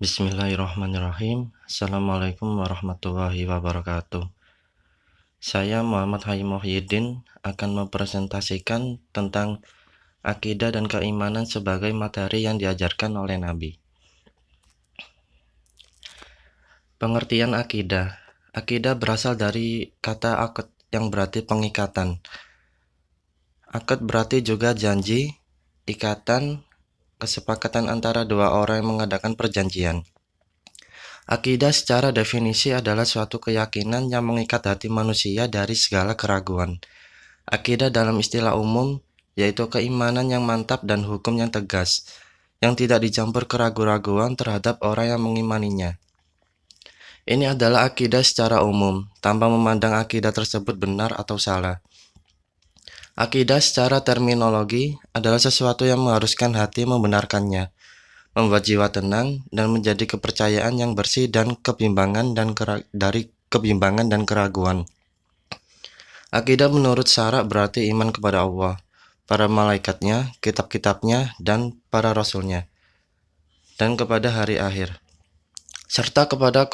Bismillahirrahmanirrahim. Assalamualaikum warahmatullahi wabarakatuh. Saya Muhammad Hayy Muhyiddin akan mempresentasikan tentang akidah dan keimanan sebagai materi yang diajarkan oleh Nabi. Pengertian akidah. Akidah berasal dari kata akad yang berarti pengikatan. Akad berarti juga janji, ikatan, kesepakatan antara dua orang yang mengadakan perjanjian. Akidah secara definisi adalah suatu keyakinan yang mengikat hati manusia dari segala keraguan. Akidah dalam istilah umum yaitu keimanan yang mantap dan hukum yang tegas, yang tidak dicampur keraguan-raguan terhadap orang yang mengimaninya. Ini adalah akidah secara umum, tanpa memandang akidah tersebut benar atau salah. Akidah secara terminologi adalah sesuatu yang mengharuskan hati membenarkannya, membuat jiwa tenang, dan menjadi kepercayaan yang bersih dan dari kebimbangan dan keraguan. Akidah menurut syarak berarti iman kepada Allah, para malaikatnya, kitab-kitabnya, dan para rasulnya, dan kepada hari akhir, serta kepada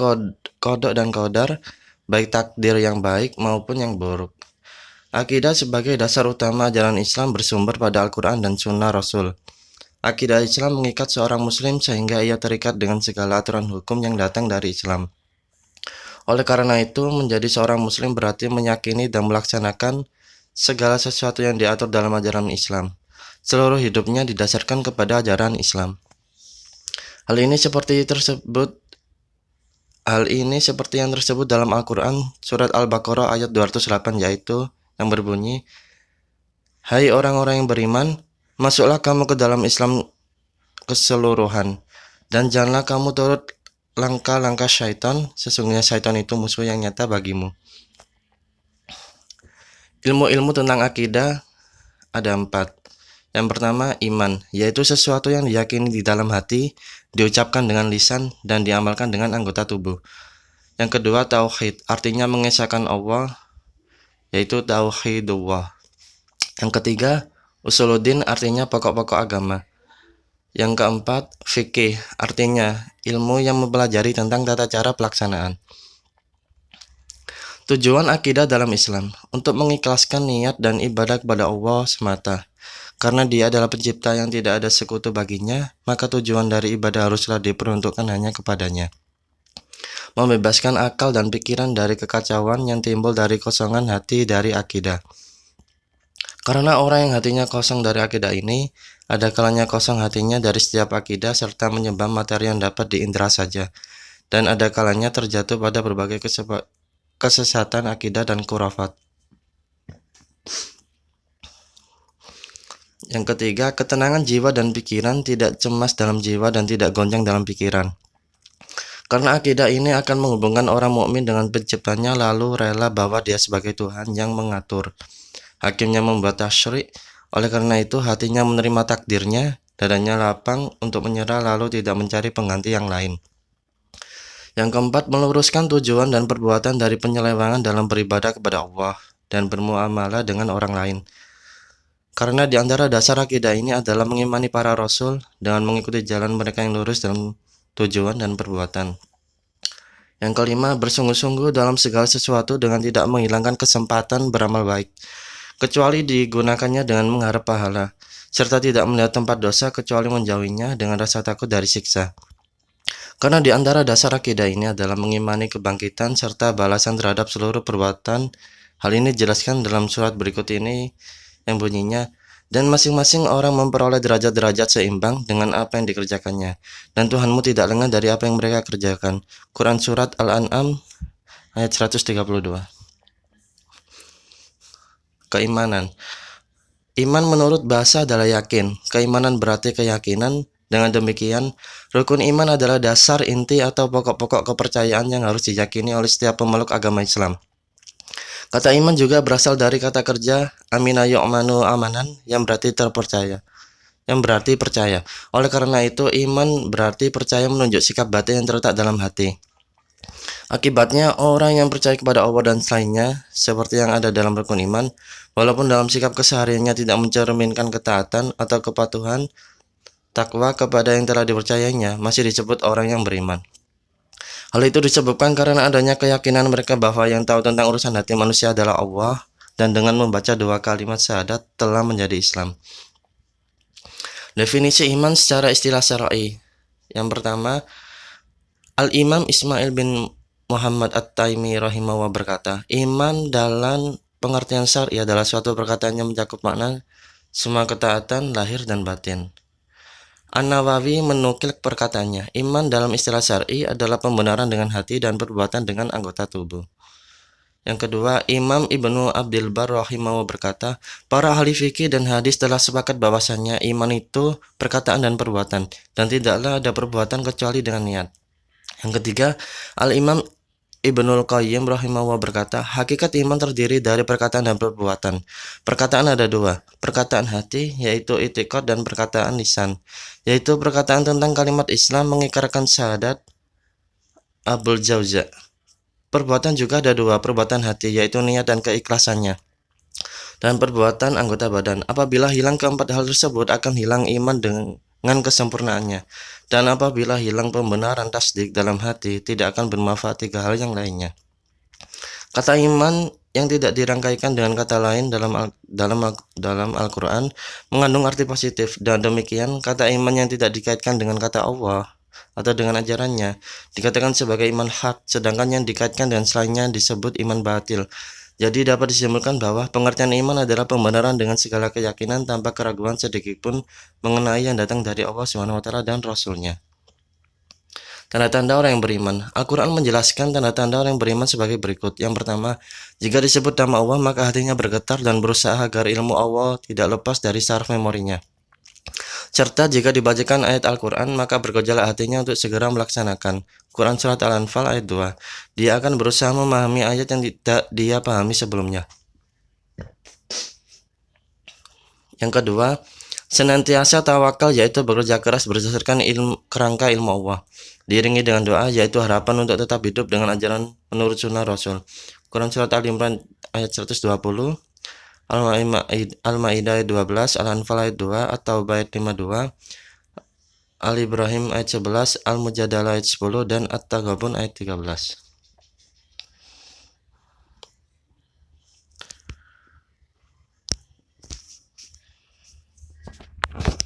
kodok dan qadar, baik takdir yang baik maupun yang buruk. Akidah sebagai dasar utama ajaran Islam bersumber pada Al-Quran dan Sunnah Rasul. Akidah Islam mengikat seorang muslim sehingga ia terikat dengan segala aturan hukum yang datang dari Islam. Oleh karena itu, menjadi seorang muslim berarti meyakini dan melaksanakan segala sesuatu yang diatur dalam ajaran Islam. Seluruh hidupnya didasarkan kepada ajaran Islam. Hal ini seperti yang tersebut dalam Al-Quran surat Al-Baqarah ayat 208, yaitu yang berbunyi, "Hai orang-orang yang beriman, masuklah kamu ke dalam Islam keseluruhan, dan janganlah kamu turut langkah-langkah syaitan, sesungguhnya syaitan itu musuh yang nyata bagimu." Ilmu-ilmu tentang akidah ada 4. Yang pertama, iman, yaitu sesuatu yang diyakini di dalam hati, diucapkan dengan lisan, dan diamalkan dengan anggota tubuh. Yang kedua, tauhid, artinya mengesahkan Allah, yaitu tauhidullah. Yang ketiga, usuluddin, artinya pokok-pokok agama. Yang keempat, fikih, artinya ilmu yang mempelajari tentang tata cara pelaksanaan. Tujuan akidah dalam Islam, untuk mengikhlaskan niat dan ibadah kepada Allah semata. Karena Dia adalah pencipta yang tidak ada sekutu baginya, maka tujuan dari ibadah haruslah diperuntukkan hanya kepadanya. Membebaskan akal dan pikiran dari kekacauan yang timbul dari kosongan hati dari akidah. Karena orang yang hatinya kosong dari akidah ini, ada kalanya kosong hatinya dari setiap akidah serta menyembah materi yang dapat diindra saja, dan ada kalanya terjatuh pada berbagai kesesatan akidah dan khurafat. Yang ketiga, ketenangan jiwa dan pikiran, tidak cemas dalam jiwa dan tidak goncang dalam pikiran. Karena akidah ini akan menghubungkan orang mukmin dengan penciptanya, lalu rela bahwa Dia sebagai Tuhan yang mengatur. Hakimnya membuat tasyri', oleh karena itu hatinya menerima takdirnya, dadanya lapang untuk menyerah lalu tidak mencari pengganti yang lain. Yang keempat, meluruskan tujuan dan perbuatan dari penyelewengan dalam beribadah kepada Allah dan bermuamalah dengan orang lain. Karena di antara dasar akidah ini adalah mengimani para rasul dengan mengikuti jalan mereka yang lurus dalam tujuan dan perbuatan. Yang kelima, bersungguh-sungguh dalam segala sesuatu dengan tidak menghilangkan kesempatan beramal baik, kecuali digunakannya dengan mengharap pahala, serta tidak melihat tempat dosa kecuali menjauhinya dengan rasa takut dari siksa. Karena di antara dasar akidah ini adalah mengimani kebangkitan serta balasan terhadap seluruh perbuatan. Hal ini dijelaskan dalam surat berikut ini yang bunyinya, dan masing-masing orang memperoleh derajat-derajat seimbang dengan apa yang dikerjakannya, dan Tuhanmu tidak lengah dari apa yang mereka kerjakan. Quran Surat Al-An'am ayat 132. Keimanan. Iman menurut bahasa adalah yakin. Keimanan berarti keyakinan. Dengan demikian, rukun iman adalah dasar inti atau pokok-pokok kepercayaan yang harus diyakini oleh setiap pemeluk agama Islam. Kata iman juga berasal dari kata kerja amina yu'manu amanan, yang berarti percaya. Oleh karena itu, iman berarti percaya menunjuk sikap batin yang terletak dalam hati. Akibatnya, orang yang percaya kepada Allah dan selainnya, seperti yang ada dalam rukun iman, walaupun dalam sikap kesehariannya tidak mencerminkan ketaatan atau kepatuhan takwa kepada yang telah dipercayainya masih disebut orang yang beriman. Hal itu disebabkan karena adanya keyakinan mereka bahwa yang tahu tentang urusan hati manusia adalah Allah, dan dengan membaca 2 kalimat syahadat telah menjadi Islam. Definisi iman secara istilah syar'i. Yang pertama, Al-Imam Ismail bin Muhammad At-Taimi rahimahullah berkata, iman dalam pengertian syar'i adalah suatu perkataan yang mencakup makna semua ketaatan lahir dan batin. An-Nawawi menukil perkataannya, iman dalam istilah syar'i adalah pembenaran dengan hati dan perbuatan dengan anggota tubuh. Yang kedua, Imam Ibnu Abdul Bar rahimahullah berkata, para ahli fikih dan hadis telah sepakat bahwasannya iman itu perkataan dan perbuatan, dan tidaklah ada perbuatan kecuali dengan niat. Yang ketiga, Al-Imam Ibnul Qayyim rahimahullah berkata, hakikat iman terdiri dari perkataan dan perbuatan. Perkataan ada 2, perkataan hati yaitu i'tiqad dan perkataan lisan, yaitu perkataan tentang kalimat Islam mengikrarkan syahadat Abul Jauza. Perbuatan juga ada 2, perbuatan hati yaitu niat dan keikhlasannya, dan perbuatan anggota badan. Apabila hilang keempat hal tersebut akan hilang iman dengan kesempurnaannya, dan apabila hilang pembenaran tasdik dalam hati tidak akan bermanfaat 3 hal yang lainnya. Kata iman yang tidak dirangkaikan dengan kata lain dalam Al-Quran mengandung arti positif, dan demikian kata iman yang tidak dikaitkan dengan kata Allah atau dengan ajarannya dikatakan sebagai iman hak, sedangkan yang dikaitkan dengan selainnya disebut iman batil. Jadi dapat disimpulkan bahwa pengertian iman adalah pembenaran dengan segala keyakinan tanpa keraguan sedikitpun mengenai yang datang dari Allah SWT dan Rasul-Nya. Tanda-tanda orang yang beriman. Al-Quran menjelaskan tanda-tanda orang yang beriman sebagai berikut. Yang pertama, jika disebut nama Allah maka hatinya bergetar dan berusaha agar ilmu Allah tidak lepas dari saraf memorinya. Serta jika dibacakan ayat Al-Quran maka bergejolak hatinya untuk segera melaksanakan. Quran Surat Al-Anfal ayat 2. Dia akan berusaha memahami ayat yang tidak dia pahami sebelumnya. Yang kedua, senantiasa tawakal yaitu bekerja keras berdasarkan kerangka ilmu Allah, diiringi dengan doa yaitu harapan untuk tetap hidup dengan ajaran menurut sunnah Rasul. Quran Surat Al-Imran ayat 120, Al-Ma'idah ayat 12, Al-Anfal ayat 2, At-Taubah ayat 52, Al-Ibrahim ayat 11, Al-Mujadalah ayat 10, dan At-Taghabun ayat 13.